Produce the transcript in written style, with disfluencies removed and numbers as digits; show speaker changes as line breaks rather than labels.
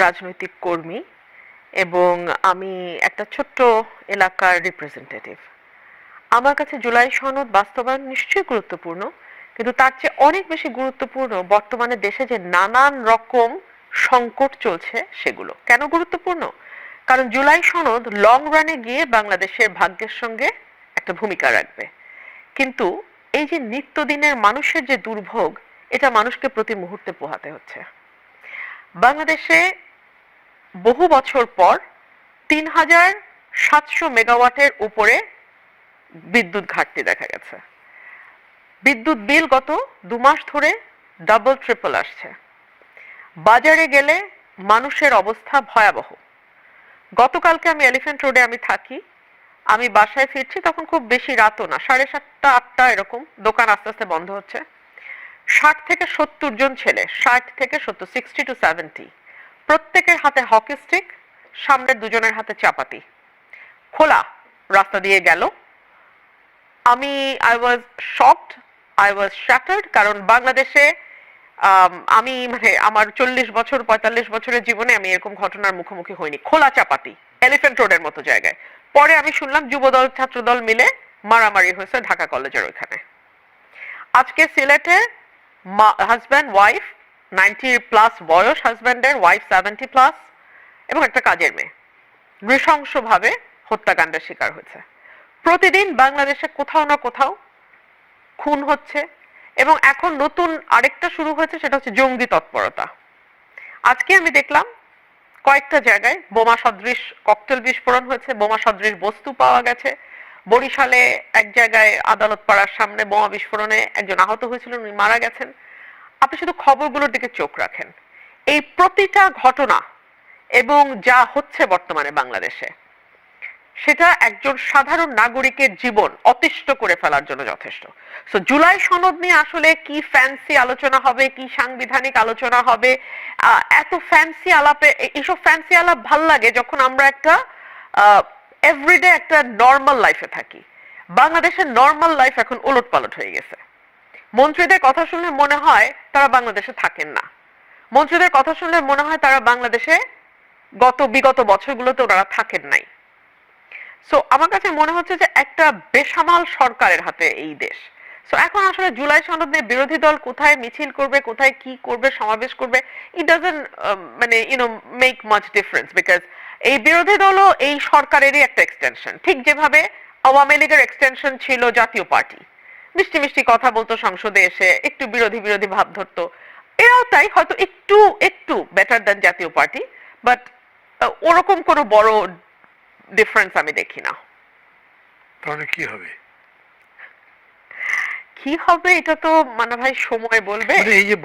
রাজনৈতিক কর্মী এবং আমি একটা ছোট্ট এলাকার রিপ্রেজেন্টেটিভ। আমার কাছে জুলাই সনদ বাস্তবায়ন নিশ্চয়ই গুরুত্বপূর্ণ, কিন্তু তার চেয়ে অনেক বেশি গুরুত্বপূর্ণ বর্তমানে দেশে যে নানান রকম সংকট চলছে সেগুলো। কেন গুরুত্বপূর্ণ? কারণ জুলাই সনদ লং রানে গিয়ে বাংলাদেশের ভাগ্যের সঙ্গে একটা ভূমিকা রাখবে, কিন্তু এই যে নিত্যদিনের মানুষের যে দুর্ভোগ, এটা মানুষকে প্রতি মুহূর্তে পোহাতে হচ্ছে। বাংলাদেশে বহু বছর পর ৩,৭০০ মেগাওয়াটের উপরে বিদ্যুৎ ঘাটতি দেখা গেছে। বিদ্যুৎ বিল গত ২ মাস ধরে ডাবল ট্রিপল আসছে। বাজারে গেলে মানুষের অবস্থা ভয়াবহ। গতকালকে আমি এলিফ্যান্ট রোডে থাকি, আমি বাসায় ফিরছি তখন খুব বেশি রাতও না, ৭:৩০ ৮টা এরকম, দোকান আস্তে আস্তে বন্ধ হচ্ছে। ৬০ থেকে ৭০ জন ছেলে, ৬০ থেকে ৭০, 60 to 70, প্রত্যেকের হাতে হকি স্টিক, সামনের দুজনের হাতে চাপাতি, খোলা রাস্তা দিয়ে গেল। I was shocked, I was shattered, কারণ বাংলাদেশে আমি আমার ৪০ বছর ৪৫ বছরের জীবনে আমি এরকম ঘটনার মুখোমুখি হইনি। খোলা চাপাতি এলিফ্যান্ট রোডের মতো জায়গায়। পরে আমি শুনলাম যুবদল ছাত্রদল মিলে মারামারি হয়েছে ঢাকা কলেজের ওইখানে। আজকে সিলেটে হাজব্যান্ড ওয়াইফ, 90+ বয়স হাজব্যান্ডের, ওয়াইফ 70+, এবং একটা কাজের মেয়ে নৃশংসভাবে হত্যাকাণ্ডের শিকার হয়েছে। প্রতিদিন বাংলাদেশে কোথাও না কোথাও খুন হচ্ছে, এবং এখন নতুন আরেকটা শুরু হয়েছে, সেটা হচ্ছে জঙ্গি তৎপরতা। আজকে আমি দেখলাম কয়েকটা জায়গায় বোমা সদৃশ ককটেল বিস্ফোরণ হয়েছে, বোমা সদৃশ বস্তু পাওয়া গেছে। বরিশালে এক জায়গায় আদালত পাড়ার সামনে বোমা বিস্ফোরণে একজন আহত হয়েছিল, উনি মারা গেছেন। আপনি শুধু খবরগুলোর দিকে চোখ রাখেন, এই প্রতিটা ঘটনা এবং যা হচ্ছে বর্তমানে বাংলাদেশে, সেটা একজন সাধারণ নাগরিকের জীবন অতিষ্ঠ করে ফেলার জন্য যথেষ্ট। সো জুলাই সনদ নিয়ে আসলে কি ফ্যান্সি আলোচনা হবে, কি সাংবিধানিক আলোচনা হবে, এত ফ্যান্সি আলাপে, এইসব ফ্যান্সি আলাপ ভাল লাগে যখন আমরা একটা এভরিডে একটা নর্মাল লাইফে থাকি। বাংলাদেশের নর্মাল লাইফ এখন ওলটপালট হয়ে গেছে। মন্ত্রীদের কথা শুনলে মনে হয় তারা বাংলাদেশে থাকেন না, মন্ত্রীদের কথা শুনলে মনে হয় তারা বাংলাদেশে বিগত বছরগুলোতে ওনারা থাকেন নাই। সো আমার কাছে মনে হচ্ছে যে একটা বেসামাল সরকারের হাতে এই দেশ। সো এখন আসলে জুলাই সনদ নিয়ে বিরোধী দল কোথায় মিছিল করবে, কোথায় কি করবে, সমাবেশ করবে, it doesn't make much difference, because এই বিরোধী দলও এই সরকারেরই একটা এক্সটেনশন। ঠিক যেভাবে আওয়ামী লীগের এক্সটেনশন ছিল জাতীয় পার্টি, মিষ্টি মিষ্টি কথা বলতো, সংসদে এসে একটু বিরোধী বিরোধী ভাব ধরতো, এরাও তাই, হয়তো একটু একটু বেটার দেন জাতীয় পার্টি, বাট ওরকম কোনো বড় ডিফারেন্স আমি দেখি না।
তাহলে কি হবে?
কি হবে এটা তো ভাই সময় বলবে।
এই যে